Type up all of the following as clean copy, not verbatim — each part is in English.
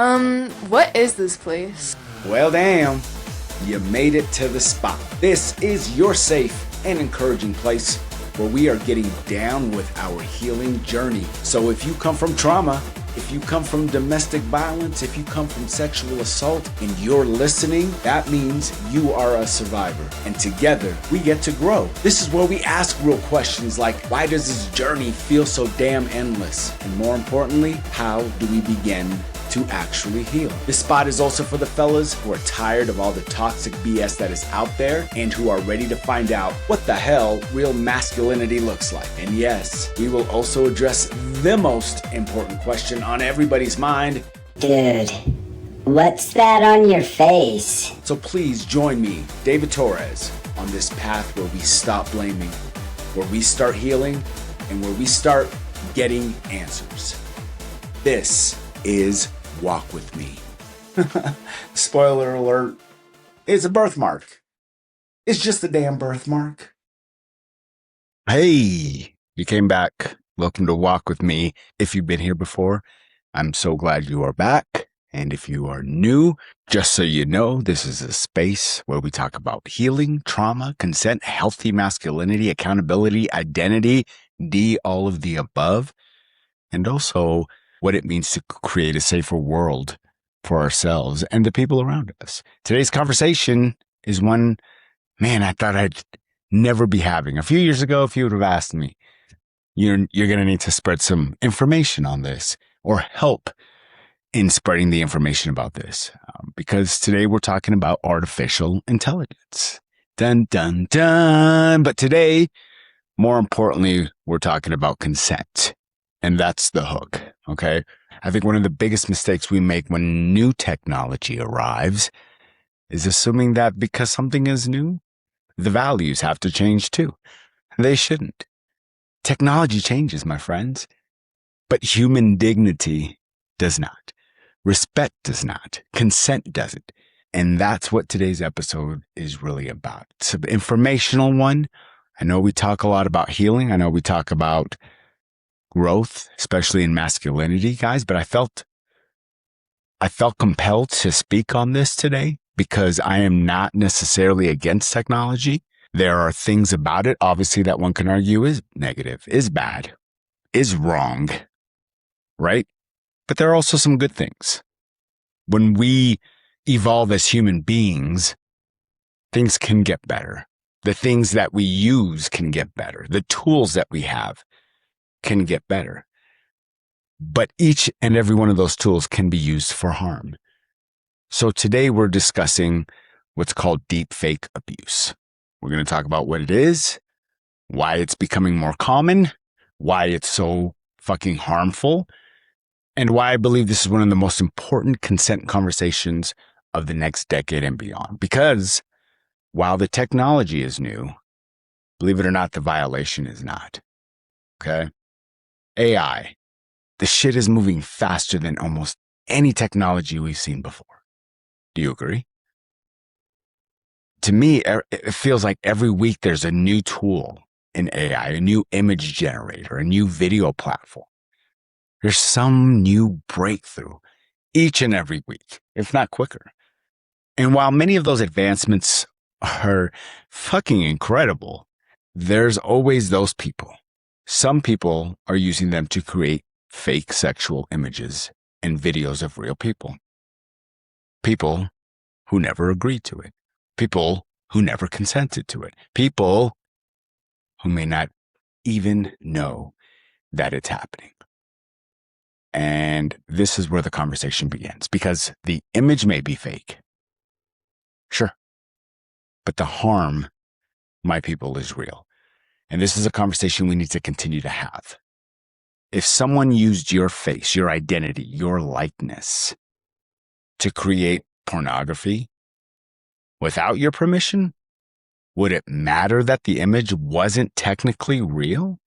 What is this place? Well, damn, you made it to the spot. This is your safe and encouraging place where we are getting down with our healing journey. So if you come from trauma, if you come from domestic violence, if you come from sexual assault and you're listening, that means you are a survivor. And together we get to grow. This is where we ask real questions like, why does this journey feel so damn endless? And more importantly, how do we begin to actually heal? This spot is also for the fellas who are tired of all the toxic BS that is out there and who are ready to find out what the hell real masculinity looks like. And yes, we will also address the most important question on everybody's mind. Dude, what's that on your face? So please join me, David Torres, on this path where we stop blaming, where we start healing, and where we start getting answers. This is Walk With Me. Spoiler alert, it's a birthmark. It's just a damn birthmark. Hey, you came back. Welcome to Walk With Me. If you've been here before, I'm so glad you are back. And if you are new, just so you know, this is a space where we talk about healing, trauma, consent, healthy masculinity, accountability, identity, all of the above, and also what it means to create a safer world for ourselves and the people around us. Today's conversation is one, man, I thought I'd never be having. A few years ago, if you would have asked me, you're going to need to spread some information on this or help in spreading the information about this. Because today we're talking about artificial intelligence. Dun, dun, dun. But today, more importantly, we're talking about consent. And that's the hook, okay? I think one of the biggest mistakes we make when new technology arrives is assuming that because something is new, the values have to change too. They shouldn't. Technology changes, my friends, but human dignity does not. Respect does not. Consent doesn't. And that's what today's episode is really about. It's an informational one. I know we talk a lot about healing. I know we talk about growth, especially in masculinity, guys, but I felt compelled to speak on this today because I am not necessarily against technology. There are things about it, obviously, that one can argue is negative, is bad, is wrong, right? But there are also some good things. When we evolve as human beings, things can get better. The things that we use can get better. The tools that we have can get better. But each and every one of those tools can be used for harm. So today we're discussing what's called deepfake abuse. We're going to talk about what it is, why it's becoming more common, why it's so fucking harmful, and why I believe this is one of the most important consent conversations of the next decade and beyond. Because while the technology is new, believe it or not, the violation is not. Okay? AI. The shit is moving faster than almost any technology we've seen before. Do you agree? To me, it feels like every week there's a new tool in AI, a new image generator, a new video platform. There's some new breakthrough each and every week, if not quicker. And while many of those advancements are fucking incredible, there's always those people. Some people are using them to create fake sexual images and videos of real people. People who never agreed to it. People who never consented to it. People who may not even know that it's happening. And this is where the conversation begins, because the image may be fake. Sure. But the harm, my people, is real. And this is a conversation we need to continue to have. If someone used your face, your identity, your likeness to create pornography without your permission, would it matter that the image wasn't technically real?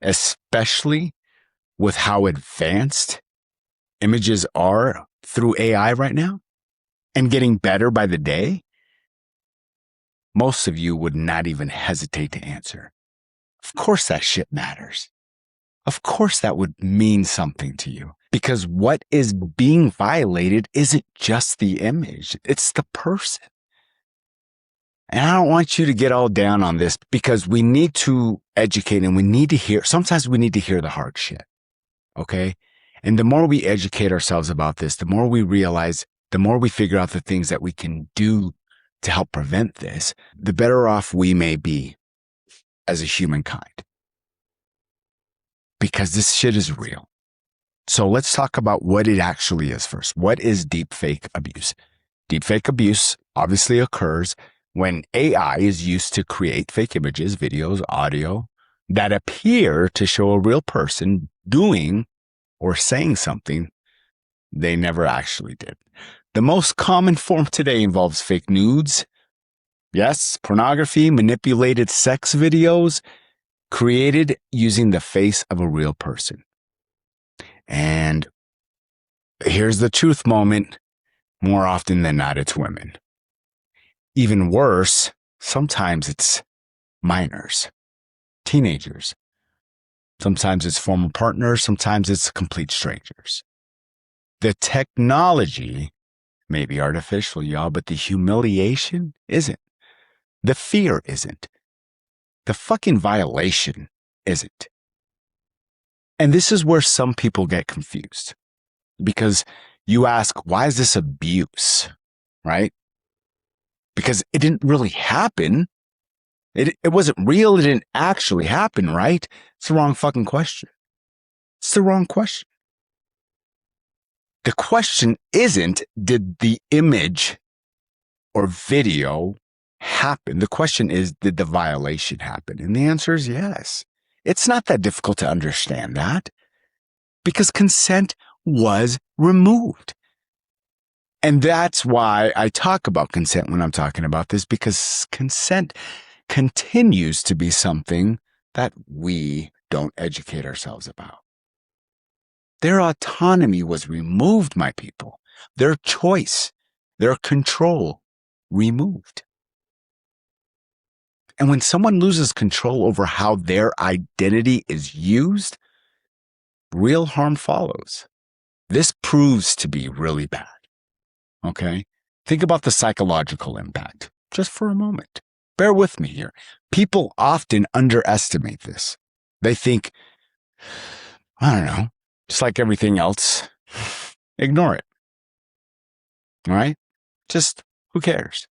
Especially with how advanced images are through AI right now and getting better by the day? Most of you would not even hesitate to answer. Of course that shit matters. Of course that would mean something to you. Because what is being violated isn't just the image, it's the person. And I don't want you to get all down on this because we need to educate and we need to hear, sometimes we need to hear the hard shit. Okay. And the more we educate ourselves about this, the more we realize, the more we figure out the things that we can do to help prevent this, the better off we may be as a humankind. Because this shit is real. So let's talk about what it actually is first. What is deepfake abuse? Deepfake abuse obviously occurs when AI is used to create fake images, videos, audio that appear to show a real person doing or saying something they never actually did. The most common form today involves fake nudes, yes, pornography, manipulated sex videos created using the face of a real person. And here's the truth moment. More often than not, it's women. Even worse, sometimes it's minors, teenagers. Sometimes it's former partners. Sometimes it's complete strangers. The technology may be artificial, y'all, but the humiliation isn't. The fear isn't. The fucking violation isn't. And this is where some people get confused because you ask, why is this abuse? Right? Because it didn't really happen. It wasn't real. It didn't actually happen, right? It's the wrong fucking question. It's the wrong question. The question isn't, did the image or video happen? The question is, did the violation happen? And the answer is yes. It's not that difficult to understand that because consent was removed. And that's why I talk about consent when I'm talking about this, because consent continues to be something that we don't educate ourselves about. Their autonomy was removed, my people. Their choice, their control removed. And when someone loses control over how their identity is used, real harm follows. This proves to be really bad. Okay? Think about the psychological impact just for a moment. Bear with me here. People often underestimate this. They think, I don't know, just like everything else, ignore it. All right? Just who cares?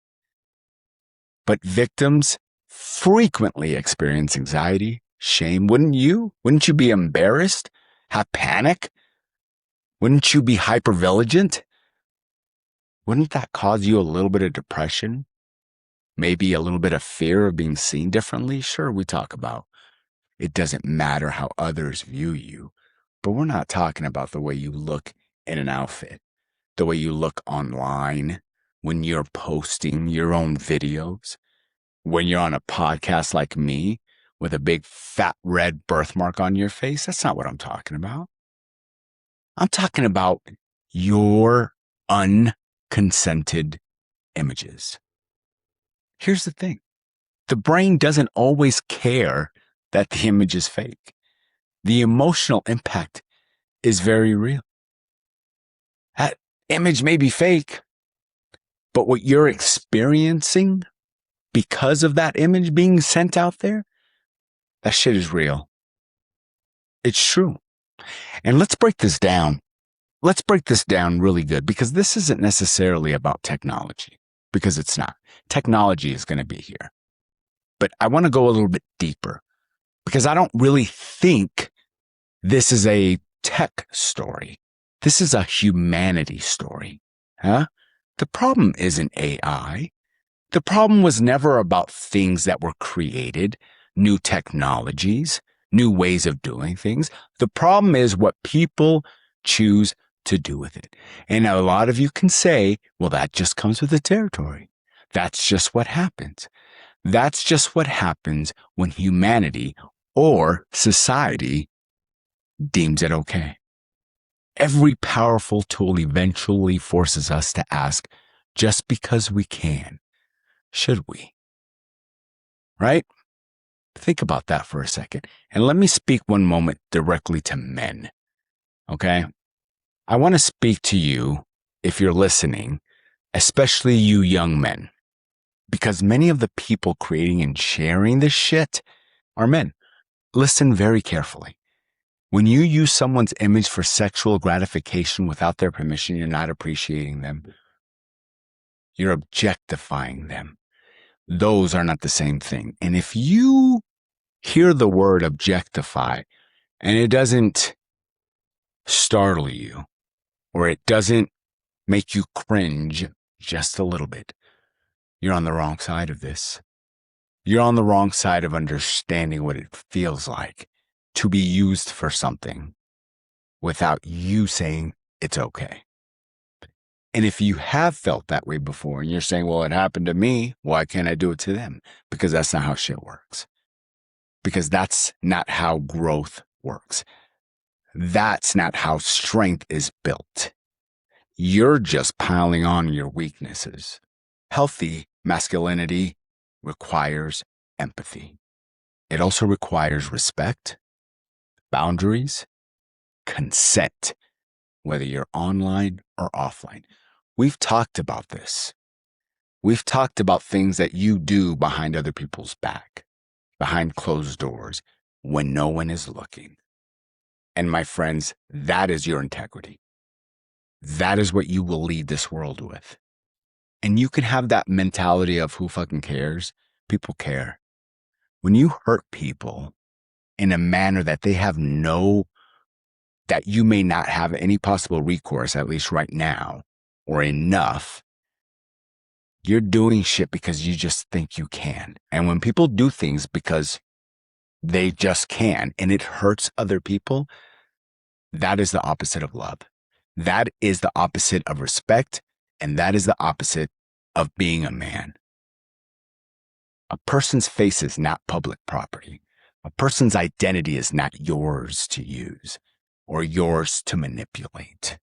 But victims frequently experience anxiety, shame. Wouldn't you? Wouldn't you be embarrassed? Have panic? Wouldn't you be hypervigilant? Wouldn't that cause you a little bit of depression? Maybe a little bit of fear of being seen differently? Sure, we talk about it doesn't matter how others view you, but we're not talking about the way you look in an outfit, the way you look online when you're posting your own videos, when you're on a podcast like me with a big fat red birthmark on your face. That's not what I'm talking about. I'm talking about your unconsented images. Here's the thing. The brain doesn't always care that the image is fake. The emotional impact is very real. That image may be fake, but what you're experiencing because of that image being sent out there, that shit is real. It's true. And let's break this down. Let's break this down really good because this isn't necessarily about technology, because it's not. Technology is going to be here. But I want to go a little bit deeper because I don't really think this is a tech story. This is a humanity story. Huh? The problem isn't AI. The problem was never about things that were created, new technologies, new ways of doing things. The problem is what people choose to do with it. And a lot of you can say, well, that just comes with the territory. That's just what happens. That's just what happens when humanity or society deems it okay. Every powerful tool eventually forces us to ask, just because we can, should we? Right? Think about that for a second. And let me speak one moment directly to men. Okay? I want to speak to you, if you're listening, especially you young men, because many of the people creating and sharing this shit are men. Listen very carefully. When you use someone's image for sexual gratification without their permission, you're not appreciating them. You're objectifying them. Those are not the same thing. And if you hear the word objectify and it doesn't startle you, or it doesn't make you cringe just a little bit, you're on the wrong side of this. You're on the wrong side of understanding what it feels like to be used for something without you saying it's okay. And if you have felt that way before and you're saying, well, it happened to me, why can't I do it to them? Because that's not how shit works. Because that's not how growth works. That's not how strength is built. You're just piling on your weaknesses. Healthy masculinity requires empathy. It also requires respect, boundaries, consent, whether you're online or offline. We've talked about this. We've talked about things that you do behind other people's back, behind closed doors, when no one is looking. And my friends, that is your integrity. That is what you will lead this world with. And you can have that mentality of who fucking cares. People care. When you hurt people in a manner that they have that you may not have any possible recourse, at least right now, or enough, you're doing shit because you just think you can. And when people do things because they just can, and it hurts other people, that is the opposite of love. That is the opposite of respect, and that is the opposite of being a man. A person's face is not public property. A person's identity is not yours to use or yours to manipulate.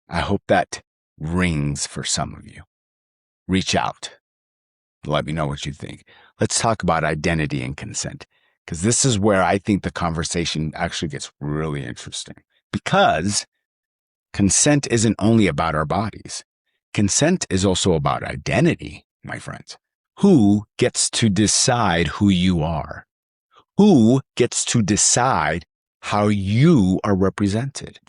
I hope that rings for some of you. Reach out. Let me know what you think. Let's talk about identity and consent, because this is where I think the conversation actually gets really interesting. Because consent isn't only about our bodies. Consent is also about identity, my friends. Who gets to decide who you are? Who gets to decide how you are represented?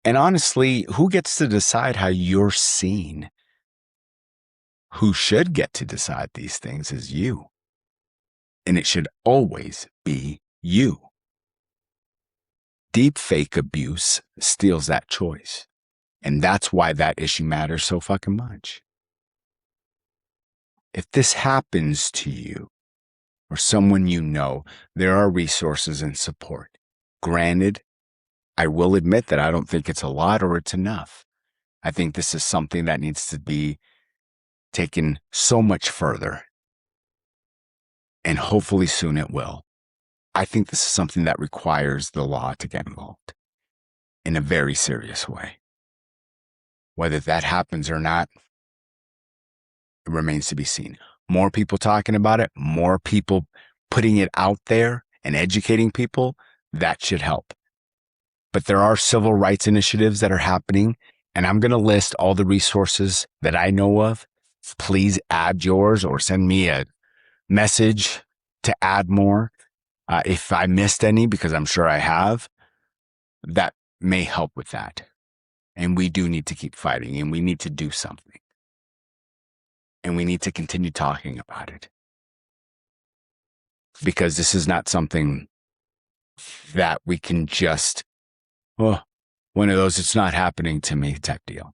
And honestly, who gets to decide how you're seen? Who should get to decide these things is you. And it should always be you. Deepfake abuse steals that choice. And that's why that issue matters so fucking much. If this happens to you or someone you know, there are resources and support. Granted, I will admit that I don't think it's a lot or it's enough. I think this is something that needs to be taken so much further. And hopefully soon it will. I think this is something that requires the law to get involved in a very serious way. Whether that happens or not, it remains to be seen. More people talking about it, more people putting it out there and educating people, that should help. But there are civil rights initiatives that are happening, and I'm going to list all the resources that I know of. Please add yours or send me a message to add more. If I missed any, because I'm sure I have, that may help with that. And we do need to keep fighting, and we need to do something. And we need to continue talking about it. Because this is not something that we can just, one of those, it's not happening to me type deal.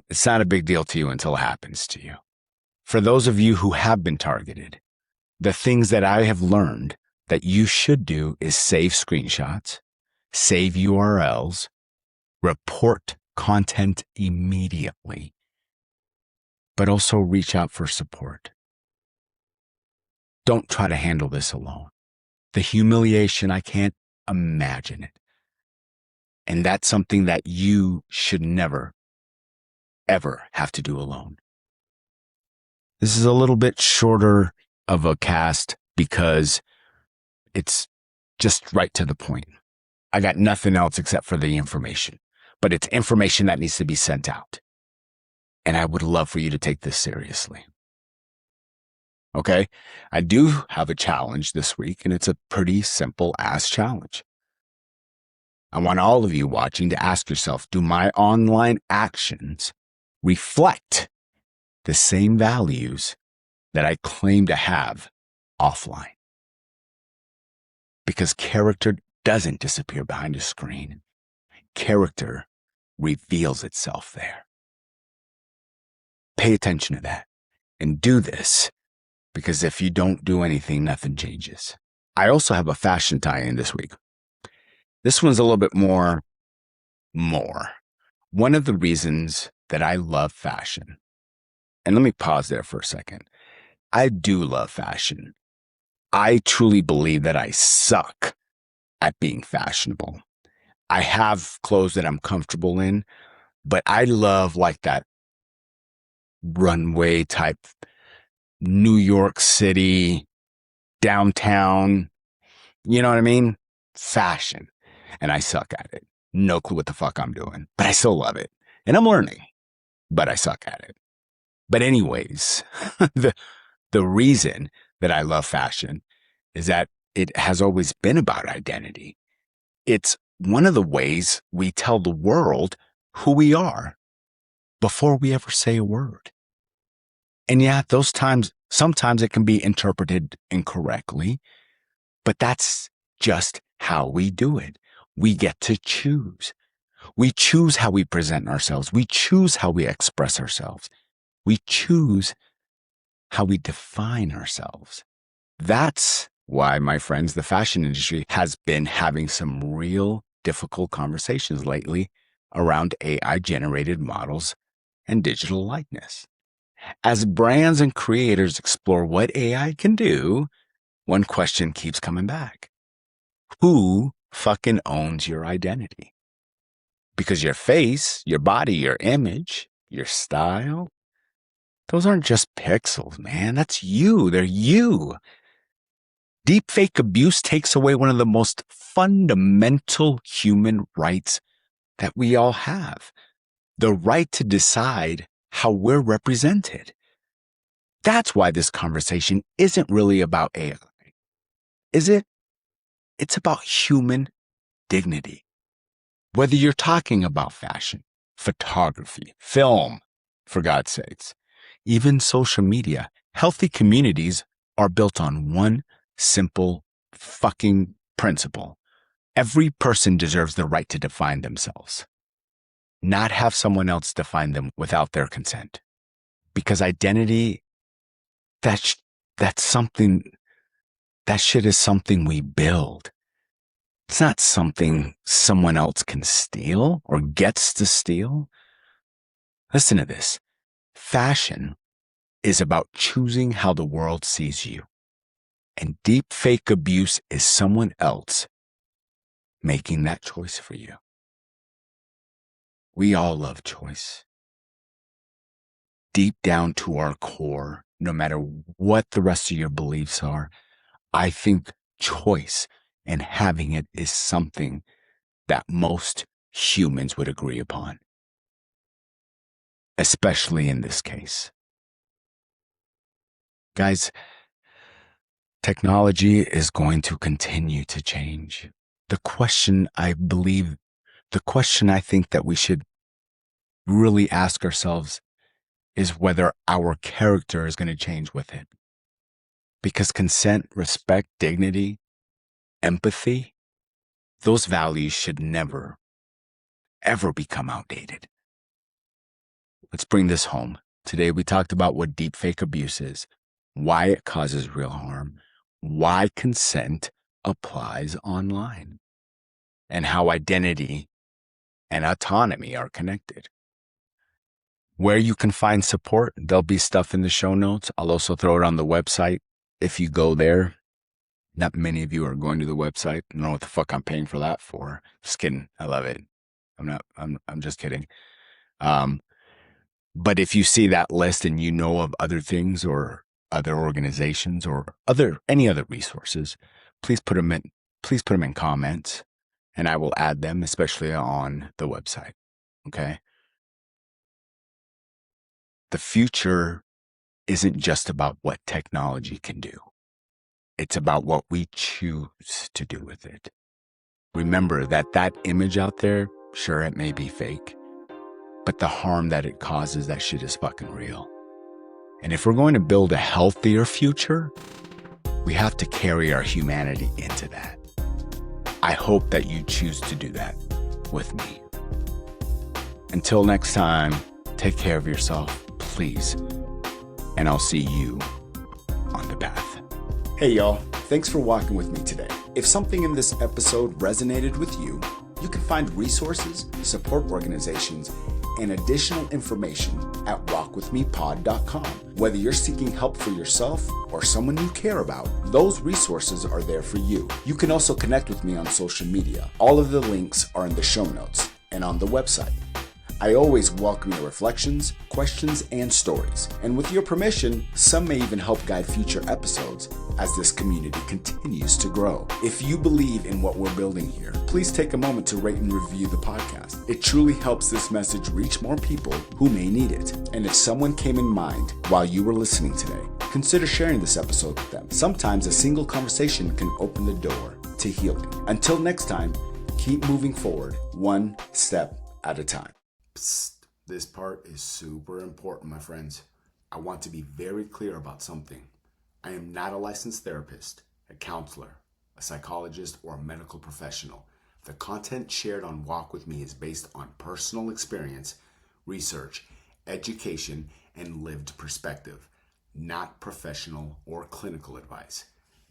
It's not a big deal to you until it happens to you. For those of you who have been targeted, the things that I have learned that you should do is save screenshots, save URLs, report content immediately, but also reach out for support. Don't try to handle this alone. The humiliation, I can't imagine it. And that's something that you should never, ever have to do alone. This is a little bit shorter of a cast because it's just right to the point. I got nothing else except for the information, but it's information that needs to be sent out. And I would love for you to take this seriously. Okay? I do have a challenge this week, and it's a pretty simple ass challenge. I want all of you watching to ask yourself, do my online actions reflect the same values that I claim to have offline? Because character doesn't disappear behind a screen. Character reveals itself there. Pay attention to that and do this, because if you don't do anything, nothing changes. I also have a fashion tie-in this week. This one's a little bit more. One of the reasons that I love fashion, and let me pause there for a second. I do love fashion. I truly believe that I suck at being fashionable. I have clothes that I'm comfortable in, but I love like that runway type New York City, downtown, you know what I mean? Fashion. And I suck at it. No clue what the fuck I'm doing, but I still love it. And I'm learning, but I suck at it. But anyways, the reason that I love fashion is that it has always been about identity. It's one of the ways we tell the world who we are before we ever say a word. And yeah, sometimes it can be interpreted incorrectly, but that's just how we do it. We get to choose. We choose how we present ourselves. We choose how we express ourselves. We choose how we define ourselves. That's why, my friends, the fashion industry has been having some real difficult conversations lately around AI-generated models and digital likeness. As brands and creators explore what AI can do, one question keeps coming back. Who fucking owns your identity? Because your face, your body, your image, your style, those aren't just pixels, man. That's you. They're you. Deepfake abuse takes away one of the most fundamental human rights that we all have. The right to decide how we're represented. That's why this conversation isn't really about AI, is it? It's about human dignity. Whether you're talking about fashion, photography, film, for God's sakes, even social media, healthy communities are built on one simple fucking principle. Every person deserves the right to define themselves, not have someone else define them without their consent. Because identity, that's something, that shit is something we build. It's not something someone else can steal or gets to steal. Listen to this. Fashion is about choosing how the world sees you. And deepfake abuse is someone else making that choice for you. We all love choice. Deep down to our core, no matter what the rest of your beliefs are, I think choice and having it is something that most humans would agree upon, especially in this case. Guys, technology is going to continue to change. The question I think that we should really ask ourselves is whether our character is going to change with it. Because consent, respect, dignity, empathy, those values should never, ever become outdated. Let's bring this home. Today we talked about what deepfake abuse is, why it causes real harm, why consent applies online, and how identity and autonomy are connected. Where you can find support, there'll be stuff in the show notes. I'll also throw it on the website. If you go there, not many of you are going to the website. I don't know what the fuck I'm paying for that for. Just kidding. I love it. I'm just kidding. But if you see that list and you know of other things or other organizations or any other resources, please put them in comments and I will add them, especially on the website. Okay. The future isn't just about what technology can do. It's about what we choose to do with it. Remember that image out there, sure, it may be fake, but the harm that it causes, that shit is fucking real. And if we're going to build a healthier future, we have to carry our humanity into that. I hope that you choose to do that with me. Until next time, take care of yourself, please. And I'll see you on the path. Hey y'all, thanks for walking with me today. If something in this episode resonated with you, you can find resources, support organizations, and additional information at walkwithmepod.com. Whether you're seeking help for yourself or someone you care about, those resources are there for you. You can also connect with me on social media. All of the links are in the show notes and on the website. I always welcome your reflections, questions, and stories. And with your permission, some may even help guide future episodes as this community continues to grow. If you believe in what we're building here, please take a moment to rate and review the podcast. It truly helps this message reach more people who may need it. And if someone came in mind while you were listening today, consider sharing this episode with them. Sometimes a single conversation can open the door to healing. Until next time, keep moving forward, one step at a time. Psst, this part is super important, my friends. I want to be very clear about something. I am not a licensed therapist, a counselor, a psychologist, or a medical professional. The content shared on Walk With Me is based on personal experience, research, education, and lived perspective, not professional or clinical advice.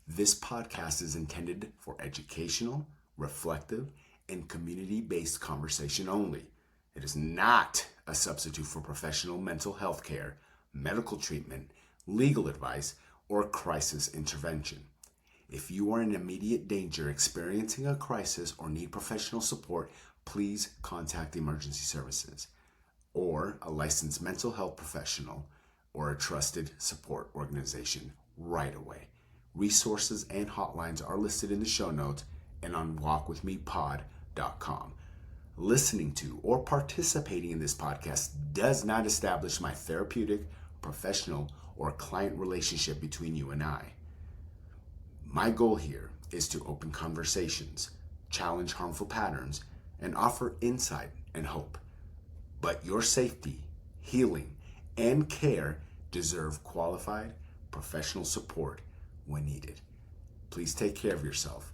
This podcast is intended for educational, reflective, and community-based conversation only. It is not a substitute for professional mental health care, medical treatment, legal advice, or crisis intervention. If you are in immediate danger, experiencing a crisis, or need professional support, please contact emergency services or a licensed mental health professional or a trusted support organization right away. Resources and hotlines are listed in the show notes and on walkwithmepod.com. Listening to or participating in this podcast does not establish my therapeutic, professional, or client relationship between you and I. My goal here is to open conversations, challenge harmful patterns, and offer insight and hope. But your safety, healing, and care deserve qualified, professional support when needed. Please take care of yourself